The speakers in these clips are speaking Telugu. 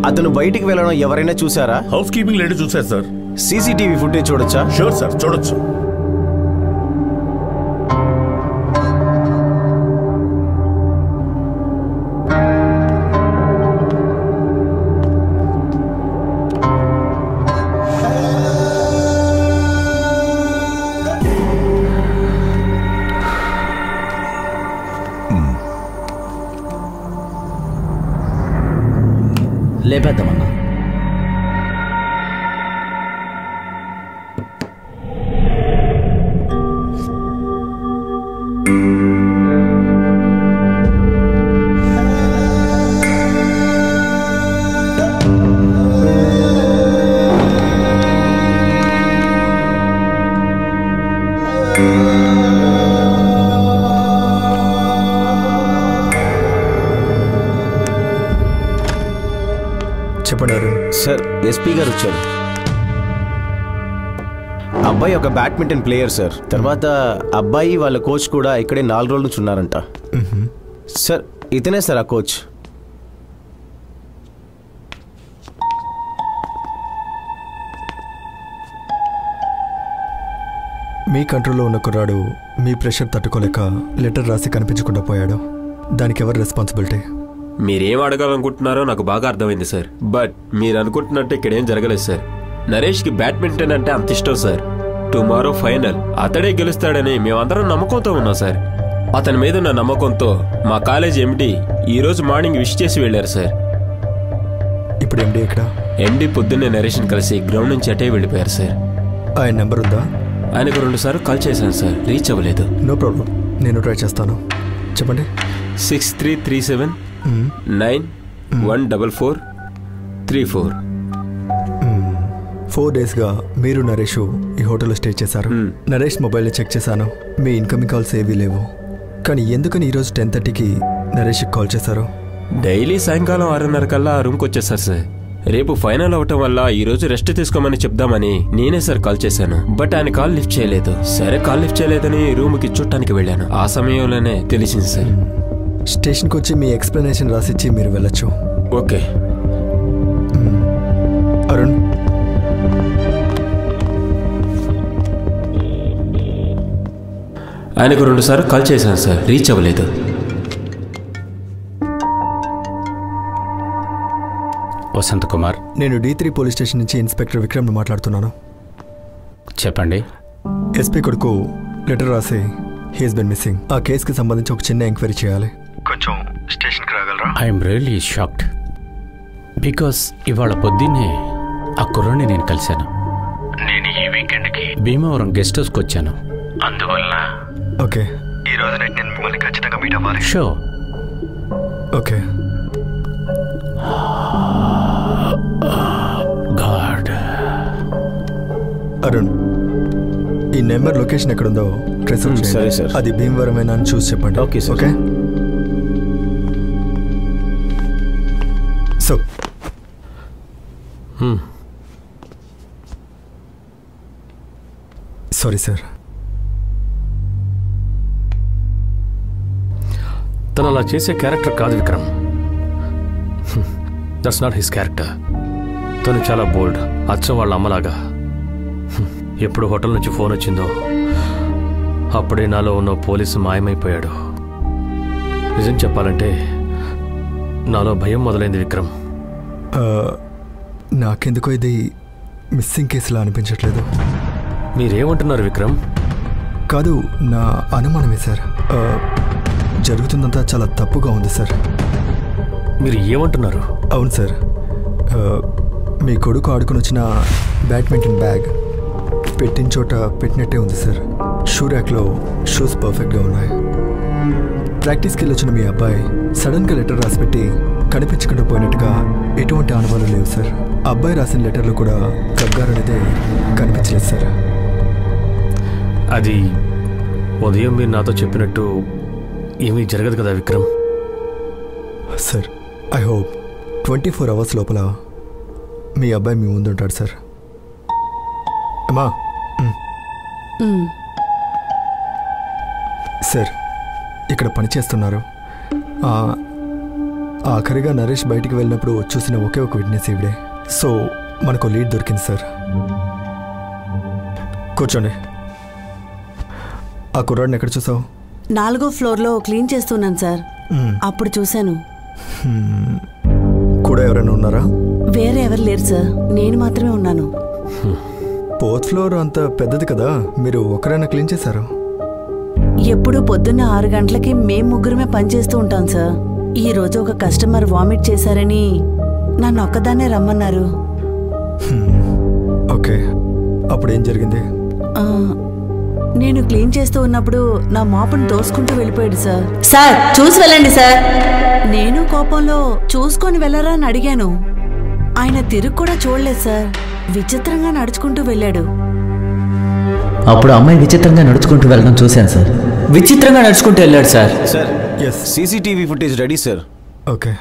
అతను బయటికి వెళ్ళడం ఎవరైనా చూసారా? హౌస్ కీపింగ్ లేడీ చూసారు సార్. సీసీటీవీ ఫుటేజ్ చూడొచ్చా? షూర్ సార్, చూడొచ్చు. లేపేద్దామన్నా. చెప్పండి సార్. ఎస్పీ గారు వచ్చారు. అబ్బాయి ఒక బ్యాడ్మింటన్ ప్లేయర్ సార్. తర్వాత అబ్బాయి వాళ్ళ కోచ్ కూడా ఇక్కడే 4 రోజుల నుంచి ఉన్నారంట. సార్ ఇతనే సార్ ఆ కోచ్. మీ కంట్రోల్లో ఉన్న కుర్రాడు మీ ప్రెషర్ తట్టుకోలేక లెటర్ రాసి కనిపించకుండా పోయాడు. దానికి ఎవరు రెస్పాన్సిబిలిటీ? మీరేం అడగాలనుకుంటున్నారో నాకు బాగా అర్థమైంది సార్. బట్ మీరు అనుకుంటున్నట్టు ఇక్కడేం జరగలేదు సార్. నరేష్కి బ్యాడ్మింటన్ అంటే అంత ఇష్టం సార్. టుమారో ఫైనల్ అతడే గెలుస్తాడని మేమందరం నమ్మకంతో ఉన్నాం సార్. అతని మీద ఉన్న నమ్మకంతో మా కాలేజ్ ఎండి ఈరోజు మార్నింగ్ విష్ చేసి వెళ్ళారు సార్. ఇప్పుడు ఎండి ఎక్కడ? ఎండి పొద్దున్నే నరేష్ని కలిసి గ్రౌండ్ నుంచి అటే వెళ్ళిపోయారు సార్. ఆయన నెంబర్ ఉందా? ఆయనకు 2 సార్లు కాల్ చేశాను సార్, రీచ్ అవ్వలేదు. నో ప్రాబ్లం, నేను ట్రై చేస్తాను. చెప్పండి. 6337 914434. 4 డేస్గా మీరు నరేష్ ఈ హోటల్లో స్టే చేశారు. నరేష్ మొబైల్ని చెక్ చేశాను, మీ ఇన్కమింగ్ కాల్స్ ఏవీ లేవు. కానీ ఎందుకని ఈరోజు 10:30కి నరేష్కి కాల్ చేశారు? డైలీ సాయంకాలం 6:30 కల్లా ఆ రూమ్కి వచ్చేసారు సార్. రేపు ఫైనల్ అవటం వల్ల ఈరోజు రెస్ట్ తీసుకోమని చెప్దామని నేనే సార్ కాల్ చేశాను. బట్ ఆయన కాల్ లిఫ్ట్ చేయలేదు. సరే కాల్ లిఫ్ట్ చేయలేదని రూమ్కి చూడటానికి వెళ్ళాను. ఆ సమయంలోనే తెలిసింది సార్. స్టేషన్కి వచ్చి మీ ఎక్స్ప్లెనేషన్ రాసిచ్చి మీరు వెళ్ళొచ్చు. ఓకే. అరుణ్, ఆయనకు 2 సార్లు కాల్ చేశాను సార్, రీచ్ అవ్వలేదు. వసంత్ కుమార్, నేను D3 పోలీస్ స్టేషన్ నుంచి ఇన్స్పెక్టర్ విక్రమ్ని మాట్లాడుతున్నాను. చెప్పండి. ఎస్పీ కొడుకు లెటర్ రాసి హీస్ బీన్ మిస్సింగ్. ఆ కేసుకి సంబంధించి ఒక చిన్న ఎంక్వైరీ చేయాలి. కొంచెం స్టేషన్కి రాగలరా? I'm really shocked. బికాస్ ఇవాళ పొద్దున్నే ఆ కుర్రాన్ని నేను కలిశాను. నేను ఈ వీకెండ్కి భీమవరం గెస్ట్ హౌస్కి వచ్చాను. అందువల్ల ఓకే, ఈ రోజు నైట్ నేను మిమ్మల్ని ఖచ్చితంగా మీట్ అవ్వాలి. షో. ఓకే. గాడ్. అరుణ్, ఈ నెంబర్ లొకేషన్ ఎక్కడుందో ట్రేస్ అవుట్ చేయండి. సరే సార్. అది భీమవరమేనా అని చూసి చెప్పండి. Okay sir. Okay. So sorry sir. తను అలా చేసే క్యారెక్టర్ కాదు Vikram. That's not his character. తను చాలా బోల్డ్, అచ్చం వాళ్ళ అమ్మలాగా. ఎప్పుడు హోటల్ నుంచి ఫోన్ వచ్చిందో అప్పుడే నాలో ఉన్న పోలీసు మాయమైపోయాడు. నిజం చెప్పాలంటే నాలో భయం మొదలైంది విక్రమ్. నాకెందుకో ఇది మిస్సింగ్ కేసులా అనిపించట్లేదు. మీరేమంటున్నారు విక్రమ్? కాదు, నా అనుమానమే సార్. జరుగుతుందంతా చాలా తప్పుగా ఉంది సార్. మీరు ఏమంటున్నారు? అవును సార్, మీ కొడుకు ఆడుకుని వచ్చిన బ్యాడ్మింటన్ బ్యాగ్ పెట్టిన చోట పెట్టినట్టే ఉంది సార్. షూ ర్యాక్లో షూస్ పర్ఫెక్ట్గా ఉన్నాయి. ప్రాక్టీస్కి వెళ్ళొచ్చిన మీ అబ్బాయి సడన్గా లెటర్ రాసి పెట్టి కనిపించకుండా పోయినట్టుగా ఎటువంటి ఆనవాళ్ళు లేవు సార్. అబ్బాయి రాసిన లెటర్లో కూడా గగ్గారు అనేదే కనిపించలేదు సార్. అది ఉదయం మీరు నాతో చెప్పినట్టు ఏమీ జరగదు కదా Vikram? Sir, I hope 24 hours లోపల మీ అబ్బాయి మీ ముందు ఉంటాడు సార్. అమ్మా. సార్, ఇక్కడ పని చేస్తున్నారు. ఆఖరిగా నరేష్ బయటికి వెళ్ళినప్పుడు చూసిన ఒకే ఒక విట్నెస్ ఈవిడే. సో మనకు లీడ్ దొరికింది సార్. కూర్చోండి. ఆ కుర్రాడిని ఎక్కడ చూసావు? 4వ ఫ్లోర్లో క్లీన్ చేస్తున్నాను సార్. అప్పుడు చూశాను. కూడా ఎవరైనా ఉన్నారా? వేరే ఎవరు లేరు సార్, నేను మాత్రమే ఉన్నాను. 4th ఫ్లోర్ అంత పెద్దది కదా, మీరు ఒకరైనా క్లీన్ చేశారు? ఎప్పుడు పొద్దున్న 6 గంటలకి మేం ముగ్గురమే పనిచేస్తూ ఉంటాం సార్. ఈ రోజు ఒక కస్టమర్ వామిట్ చేశారని నన్ను ఒక్కదాన్నే రమ్మన్నారు. ఓకే, అప్పుడు ఏం జరిగింది? నేను క్లీన్ చేస్తూ ఉన్నప్పుడు నా మాపును తోసుకుంటూ వెళ్ళిపోయాడు సార్. సార్ చూసి వెళ్ళండి సార్. నేను కోపంలో చూసుకొని వెళ్ళరా అని అడిగాను. ఆయన తిరుగు కూడా చూడలేదు సార్, విచిత్రంగా నడుచుకుంటూ వెళ్ళాడు. అప్పుడు అమ్మాయి విచిత్రంగా నడుచుకుంటూ వెళ్ళడం చూశాను సార్. విచిత్రంగా నడుచుకుంటూ వెళ్ళాడు sir. Sir yes, CCTV footage ready sir. Okay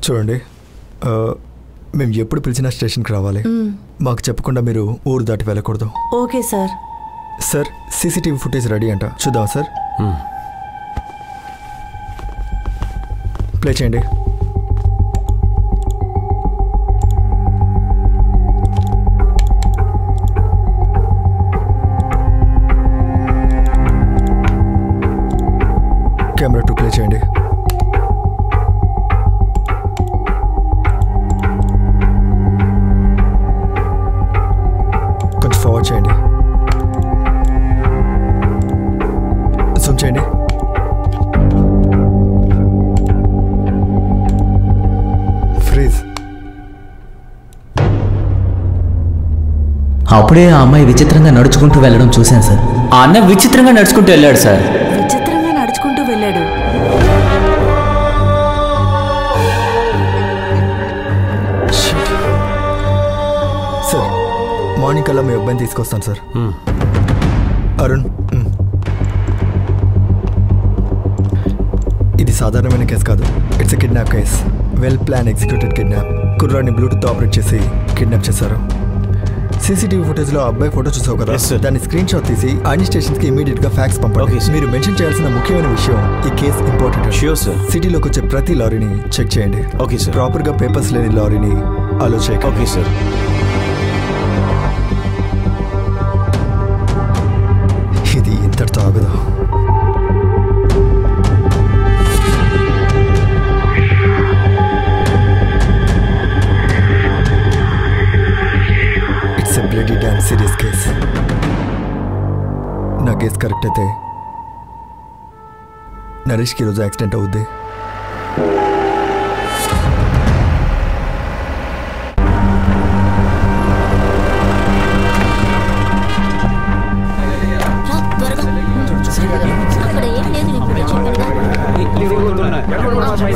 చూడండి, మేము ఎప్పుడు పిలిచినా స్టేషన్కి రావాలి. మాకు చెప్పకుండా మీరు ఊరు దాటి వెళ్ళకూడదు. Okay sir. Sir CCTV footage ready అంట, చూద్దాం సార్. ప్లే చేయండి. కెమెరా 2 ప్లే చేయండి. కొంచెం ఫార్వర్డ్ చేయండి. జూమ్ చేయండి. ఫ్రీజ్. అప్పుడే ఆ అమ్మాయి విచిత్రంగా నడుచుకుంటూ వెళ్ళడం చూశాను సార్. ఆ అన్న విచిత్రంగా నడుచుకుంటూ వెళ్ళాడు సార్. విచిత్రంగా నడుచుకుంటూ వెళ్ళాడు. సార్ మార్నింగ్ కల్లా మీ అబ్బాయిని తీసుకొస్తాను సార్. అరుణ్, ఇది సాధారణమైన కేసు కాదు, it's a kidnap case. Well plan executed kidnap. కుర్రాడిని బ్లూటూత్ ఆపరేట్ చేసి కిడ్నాప్ చేశారు. సీసీటీవీ ఫుటేజ్లో అబ్బాయి ఫోటో చూసావు కదా, దాన్ని స్క్రీన్ షాట్ తీసి అన్ని స్టేషన్స్కి ఇమీడియట్గా ఫ్యాక్స్ పంపండి. మీరు మెన్షన్ చేయాల్సిన ముఖ్యమైన విషయం, ఈ కేసు ఇంపార్టెంట్. Sure, sir. సిటీలోకి వచ్చే ప్రతి లారీని చెక్ చేయండి. Okay, sir. ప్రాపర్గా పేపర్స్ లేని లారీని అలో చేయకండి. Okay sir. ఇది ఇంతటితో ఆగదు. It's a bloody damn serious case. నా కేసు కరెక్ట్ అయితే నరేష్కి ఈరోజు యాక్సిడెంట్ అవుద్ది.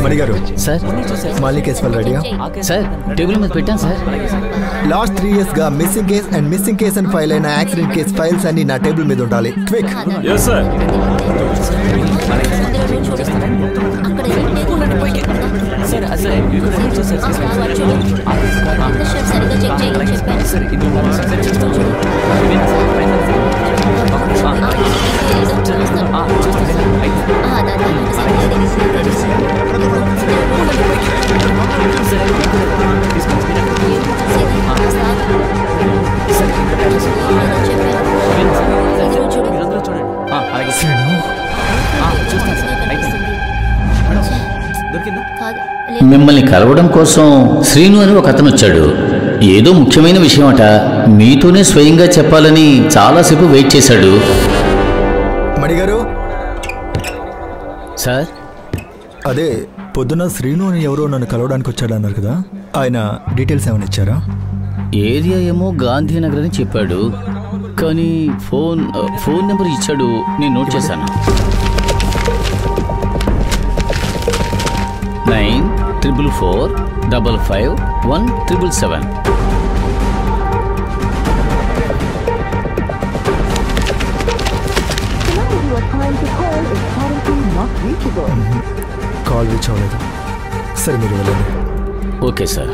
మణిగారు సార్ మాలిక్ కేసు ఫైల్ రెడీయా? సార్ టేబుల్ మీద పెట్టాను సార్. లాస్ట్ 3 years గా మిస్సింగ్ కేస్ అని ఫైల్ అయిన యాక్సిడెంట్ కేస్ ఫైల్స్ అన్ని నా టేబుల్ మీద ఉండాలి. క్విక్. Yes sir. మిమ్మల్ని కలవడం కోసం శ్రీను అని ఒక అతను వచ్చాడు. ఏదో ముఖ్యమైన విషయం అట, మీతోనే స్వయంగా చెప్పాలని చాలాసేపు వెయిట్ చేశాడు. మణిగారు సార్ అదే పొద్దున శ్రీను అని ఎవరో నన్ను కలవడానికి వచ్చాడు అన్నారు కదా, ఆయన డీటెయిల్స్ ఏమైనా ఇచ్చారా? ఏరియా ఏమో గాంధీనగర్ అని చెప్పాడు, కానీ ఫోన్ నెంబర్ ఇచ్చాడు, నేను నోట్ చేశాను. 94455177. కాల్ రీచ్ అవ్వలేదు. సరే మీరు వెళ్ళండి. Okay sir.